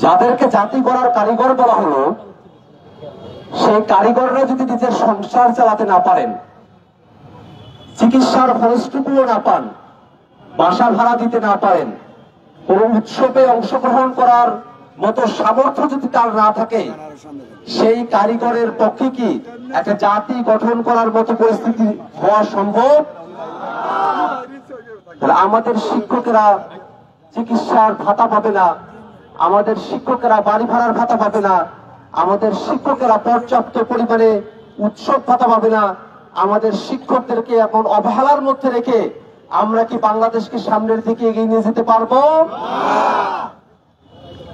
যাদেরকে জাতি গড়ার কারিগর বলা হলো, সেই কারিগররা যদি নিজের সংসার চালাতে না পারেন, চিকিৎসার খরচটুকুও না পান, বাসা ভাড়া দিতে না পারেন, কোন উৎসবে অংশগ্রহণ করার মতো সামর্থ্য যদি তার না থাকে, সেই কারিগরের পক্ষে কি একটা জাতি গঠন করার মতো পরিস্থিতি হওয়া সম্ভব? আমাদের শিক্ষকেরা চিকিৎসার ভাতা পাবে না, আমাদের শিক্ষকেরা বাড়ি ভাড়ার ভাতা পাবে না, আমাদের শিক্ষকেরা পর্যাপ্ত পরিমাণে উৎসব ভাতা পাবে না, আমাদের শিক্ষকদেরকে এখন অবহেলার মধ্যে রেখে আমরা কি বাংলাদেশকে সামনের দিকে এগিয়ে নিয়ে যেতে পারবো?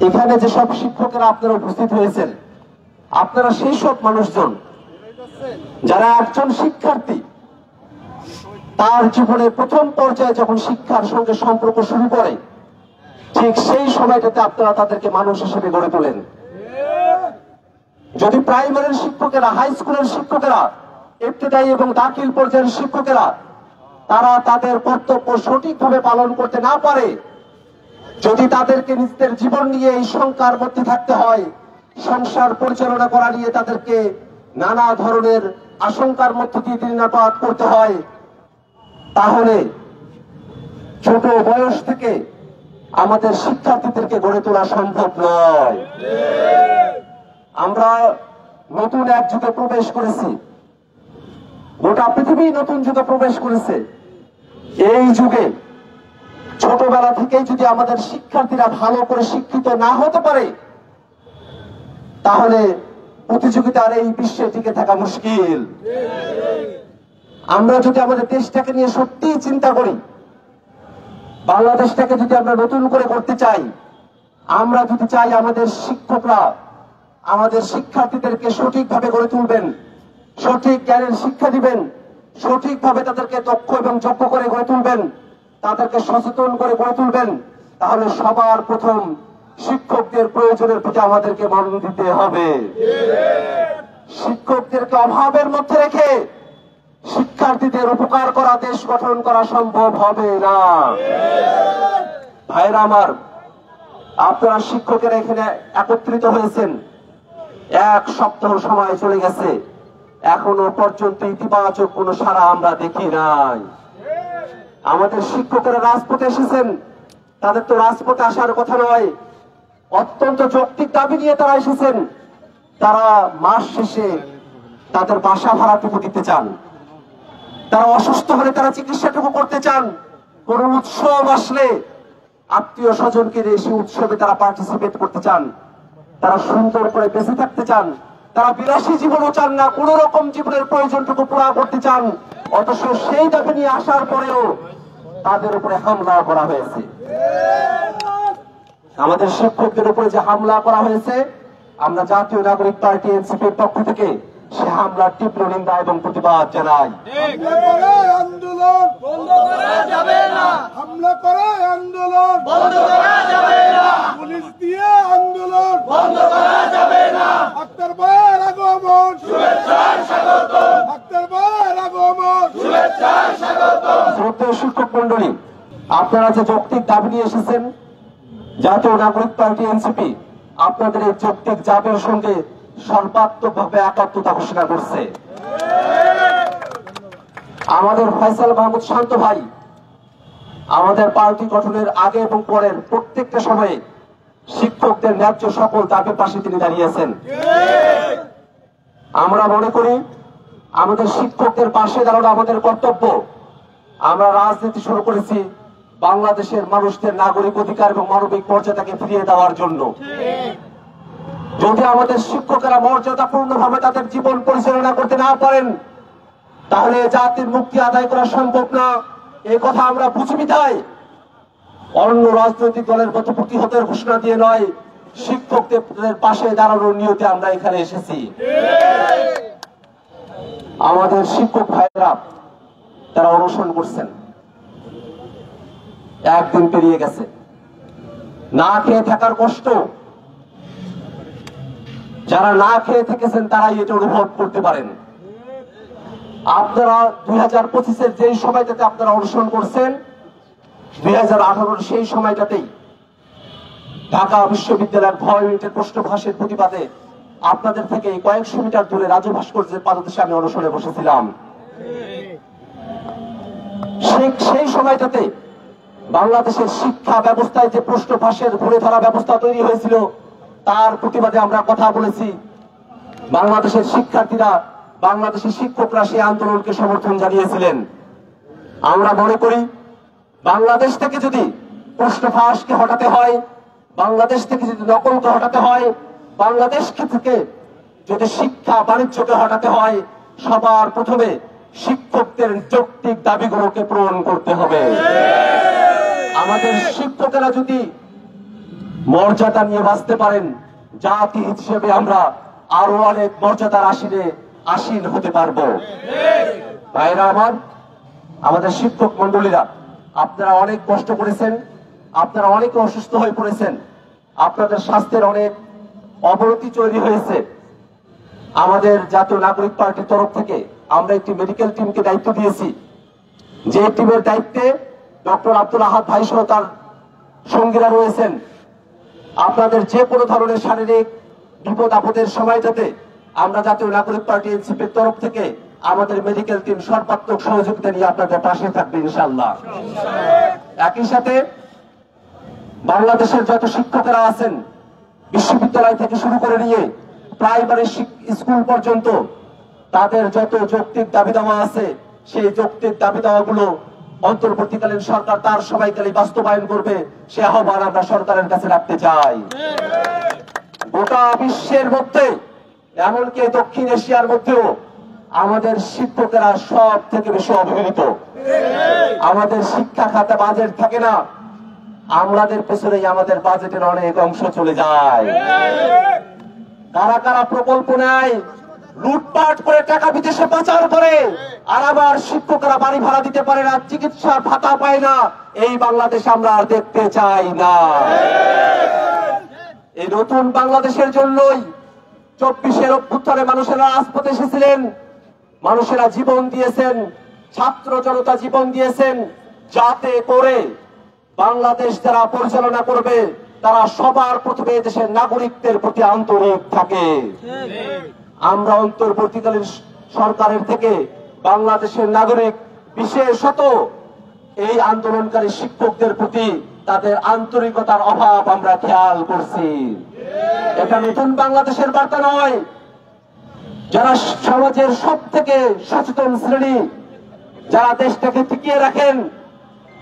এখানে যেসব শিক্ষকেরা আপনারা উপস্থিত হয়েছেন, আপনারা সেই সব মানুষজন যারা একজন শিক্ষার্থী তার জীবনের প্রথম পর্যায়ে যখন শিক্ষার সঙ্গে সম্পর্ক শুরু করে, ঠিক সেই সময়টাতে আপনারা তাদেরকে মানুষ হিসেবে গড়ে তোলেন। যদি প্রাইমারির শিক্ষকেরা, হাই স্কুলের শিক্ষকেরা, ইবতেদায়ী এবং দাখিল পর্যায়ের শিক্ষকেরা তারা তাদের কর্তব্য সঠিকভাবে পালন করতে না পারে, যদি তাদেরকে নিজেদের জীবন নিয়ে এই শঙ্কার মধ্যে থাকতে হয়, সংসার পরিচালনা করা নিয়ে তাদেরকে নানা ধরনের আশঙ্কার মধ্য দিয়ে দিনাতিপাত করতে হয়, তাহলে ছোট বয়স থেকে আমাদের শিক্ষার্থীদেরকে গড়ে তোলা সম্ভব নয়। আমরা নতুন এক যুগে প্রবেশ করেছি, গোটা পৃথিবী নতুন যুগে প্রবেশ করেছে। এই যুগে ছোটবেলা থেকেই যদি আমাদের শিক্ষার্থীরা ভালো করে শিক্ষিত না হতে পারে, তাহলে প্রতিযোগিতার এই বিশ্বে টিকে থাকা মুশকিল। আমরা যদি আমাদের দেশটাকে নিয়ে সত্যি চিন্তা করি, বাংলাদেশটাকে যদি আমরা নতুন করে করতে চাই, আমরা যদি চাই আমাদের শিক্ষকরা আমাদের শিক্ষার্থীদেরকে সঠিকভাবে গড়ে তুলবেন, সঠিক জ্ঞানের শিক্ষা দিবেন, সঠিকভাবে তাদেরকে দক্ষ এবং যোগ্য করে গড়ে তুলবেন, তাদেরকে সচেতন করে গড়ে তুলবেন, তাহলে সবার প্রথম শিক্ষকদের প্রয়োজনের প্রতি আমাদেরকে মনোযোগ দিতে হবে। শিক্ষকদেরকে অভাবের মধ্যে রেখে শিক্ষার্থীদের উপকার করা, দেশ গঠন করা সম্ভব হবে না। ভাইরা আমার, আপনারা শিক্ষকেরা এখানে একত্রিত হয়েছেন, এক সপ্তাহ সময় চলে গেছে, এখনো পর্যন্ত ইতিবাচক কোন সাড়া আমরা দেখি নাই। আমাদের শিক্ষকেরা রাজপথে এসেছেন, তাদের তো রাজপথে আসার কথা নয়, অত্যন্ত যৌক্তিক দাবি নিয়ে তারা এসেছেন। তারা মাস শেষে তাদের বাসা ভাড়াটুকু দিতে চান, তারা অসুস্থ হলে তারা চিকিৎসাটুকু করতে চান, কোন উৎসব আসলে আত্মীয় স্বজনকে এসে উৎসবে তারা পার্টিসিপেট করতে চান, তারা সুন্দর করে বেঁচে থাকতে চান, তারা বিলাসী জীবনও চান না, কোন রকম জীবনের প্রয়োজনটুকু পুরা করতে চান। অথচ সেই দাবি নিয়ে আসার পরেও তাদের উপরে হামলা করা হয়েছে। আমাদের শিক্ষকদের উপরে যে হামলা করা হয়েছে, আমরা জাতীয় নাগরিক পার্টি এনসিপির পক্ষ থেকে সে হামলার তীব্র নিন্দা এবং প্রতিবাদ জানাই। আন্দোলন বন্ধ করা যাবে না, হামলা করা আন্দোলন বন্ধ করা যাবে না, পুলিশ দিয়ে আন্দোলন বন্ধ করা যাবে না। আক্তার ভাইয়ের আগমন শুভেচ্ছা স্বাগত, আক্তার ভাইয়ের আগমন শুভেচ্ছা স্বাগত। শ্রদ্ধেয় শিক্ষক মন্ডলী, আপনারা যে যৌক্তিক দাবি নিয়ে এসেছেন, জাতীয় নাগরিক পার্টি এনসিপি আপনাদের এই যৌক্তিক দাবির সঙ্গে সর্বাত্মকভাবে একাত্মতা ঘোষণা করছে। আমাদের ফয়সাল মাহমুদ শান্ত ভাই আমাদের পার্টি গঠনের আগে এবং পরের প্রত্যেকটা সময়ে শিক্ষকদের ন্যায্য সকল দাবির পাশে তিনি দাঁড়িয়েছেন। আমরা মনে করি আমাদের শিক্ষকদের পাশে দাঁড়ানো আমাদের কর্তব্য। আমরা রাজনীতি শুরু করেছি বাংলাদেশের মানুষদের নাগরিক অধিকার এবং মানবিক মর্যাদাকে ফিরিয়ে দেওয়ার জন্য। যদি আমাদের শিক্ষকেরা মর্যাদাপূর্ণভাবে তাদের জীবন পরিচালনা করতে না পারেন, তাহলে জাতির মুক্তি আদায় করা সম্ভব না। এই কথা আমরা বুঝি বিধায় অন্য রাজনৈতিক দলের মতো প্রতিহতের ঘোষণা দিয়ে নয়, শিক্ষকদের পাশে দাঁড়ানোর নিয়তে আমরা এখানে এসেছি। আমাদের শিক্ষক ভাইরা তারা অনশন করছেন, একদিন পেরিয়ে গেছে। না খেয়ে থাকার কষ্ট যারা না খেয়ে থেকেছেন তারাই এটা অনুভব করতে পারেন। আপনারা 2025-এর যেই সময়টাতে আপনারা অনুসরণ করছেন, 2018-র সেই সময়টাতেই ঢাকা বিশ্ববিদ্যালয়ের ভয় মিনিটের প্রশ্ন ফাঁসের প্রতিবাদে আপনাদের থেকে কয়েকশো মিটার দূরে রাজু ভাস্কর্যের পাদদেশে আমি অনশনে বসেছিলাম। সেই সময়টাতে বাংলাদেশের শিক্ষা ব্যবস্থায় যে প্রশ্ন ফাঁসের ঘুরে ধরা ব্যবস্থা তৈরি হয়েছিল তার প্রতিবাদে আমরা কথা বলেছি। বাংলাদেশের শিক্ষার্থীরা, বাংলাদেশের শিক্ষকরা সেই আন্দোলনকে সমর্থন জানিয়েছিলেন। আমরা মনে করি বাংলাদেশ থেকে যদি প্রশ্ন ফাঁসকে হটাতে হয়, বাংলাদেশ থেকে যদি নকলকে হটাতে হয়, বাংলাদেশ থেকে যদি শিক্ষা বাণিজ্যকে হটাতে হয়, সবার প্রথমে শিক্ষকদের যৌক্তিক দাবিগুলোকে পূরণ করতে হবে। আমাদের শিক্ষকেরা যদি মর্যাদা নিয়ে বাঁচতে পারেন, জাতি হিসেবে আমরা আরো অনেক মর্যাদার আসীন হতে পারবো। ভাইরা আমার, আমাদের শিক্ষক মন্ডলীরা, আপনারা অনেক কষ্ট করেছেন, আপনারা অনেকে অসুস্থ হয়ে পড়েছেন, আপনাদের স্বাস্থ্যের অনেক অবনতি তৈরি হয়েছে। আমাদের জাতীয় নাগরিক পার্টির তরফ থেকে আমরা একটি মেডিকেল টিমকে দায়িত্ব দিয়েছি, যে টিমের দায়িত্বে ডক্টর আব্দুল আহাদ ভাই সহ তার সঙ্গীরা রয়েছেন। আপনাদের যে কোনো ধরনের শারীরিক বিপদ আপদের সময়টাতে আমরা জাতীয় নাগরিক পার্টি এনসিপির তরফ থেকে আমাদের মেডিকেল টিম সর্বাত্মক সহযোগিতা নিয়ে আপনাদের পাশে থাকবে ইনশাআল্লাহ। একই সাথে বাংলাদেশের যত শিক্ষকেরা আছেন, বিশ্ববিদ্যালয় থেকে শুরু করে নিয়ে প্রাইমারি স্কুল পর্যন্ত, তাদের যত যৌক্তিক দাবি দাওয়া আছে, সেই যৌক্তিক দাবি দাওয়াগুলো অন্তর্বর্তীকালীন সরকার তার সময়কালে বাস্তবায়ন করবে, সে আহ্বান আমরা সরকারের কাছে রাখতে চাই। গোটা বিশ্বের মধ্যে, এমনকি দক্ষিণ এশিয়ার মধ্যেও আমাদের শিক্ষকেরা সব থেকে বেশি অবহেলিত। আমাদের শিক্ষা খাতে বাজেট থাকে না, আমাদের পেছনেই আমাদের বাজেটের অনেক অংশ চলে যায়। কারা কারা প্রকল্প নেয়, লুটপাট করে টাকা বিদেশে পাচার করে, আর আবার শিক্ষকরা বাড়ি ভাড়া দিতে পারে না, চিকিৎসার ভাতা পায় না, এই বাংলাদেশ আমরা আর দেখতে চাই না। এই নতুন বাংলাদেশের জন্যই 24-এর অভ্যুত্থানে মানুষেরা রাজপথে এসেছিলেন, মানুষেরা জীবন দিয়েছেন, ছাত্র জনতা জীবন দিয়েছেন, যাতে করে বাংলাদেশ যারা পরিচালনা করবে তারা সবার প্রথমে দেশের নাগরিকদের প্রতি আন্তরিক থাকে। আমরা অন্তর্বর্তীকালীন সরকারের থেকে বাংলাদেশের নাগরিক, বিশেষত এই আন্দোলনকারী শিক্ষকদের প্রতি তাদের আন্তরিকতার অভাব আমরা খেয়াল করছি। এটা নতুন বাংলাদেশের বার্তা নয়। যারা সমাজের সব থেকে সচেতন শ্রেণী, যারা দেশটাকে টিকিয়ে রাখেন,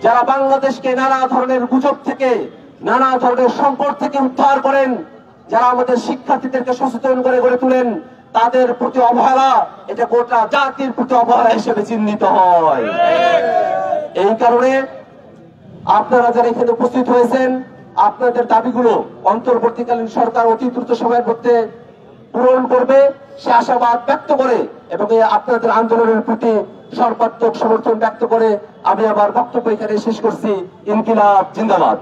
যারা বাংলাদেশকে নানা ধরনের গুজব থেকে, নানা ধরনের সংকট থেকে উদ্ধার করেন, যারা আমাদের শিক্ষার্থীদেরকে সচেতন করে গড়ে তুলেন, তাদের প্রতি অবহেলা এটা গোটা জাতির প্রতি অবহেলা হিসেবে চিহ্নিত হয়। এই কারণে আপনারা যারা এখানে উপস্থিত হয়েছেন, আপনাদের দাবিগুলো অন্তর্বর্তীকালীন সরকার অতি দ্রুত সময়ের মধ্যে পূরণ করবে সে আশাবাদ ব্যক্ত করে এবং আপনাদের আন্দোলনের প্রতি সর্বাত্মক সমর্থন ব্যক্ত করে আমি আমার বক্তব্য এখানে শেষ করছি। ইনকিলাব জিন্দাবাদ।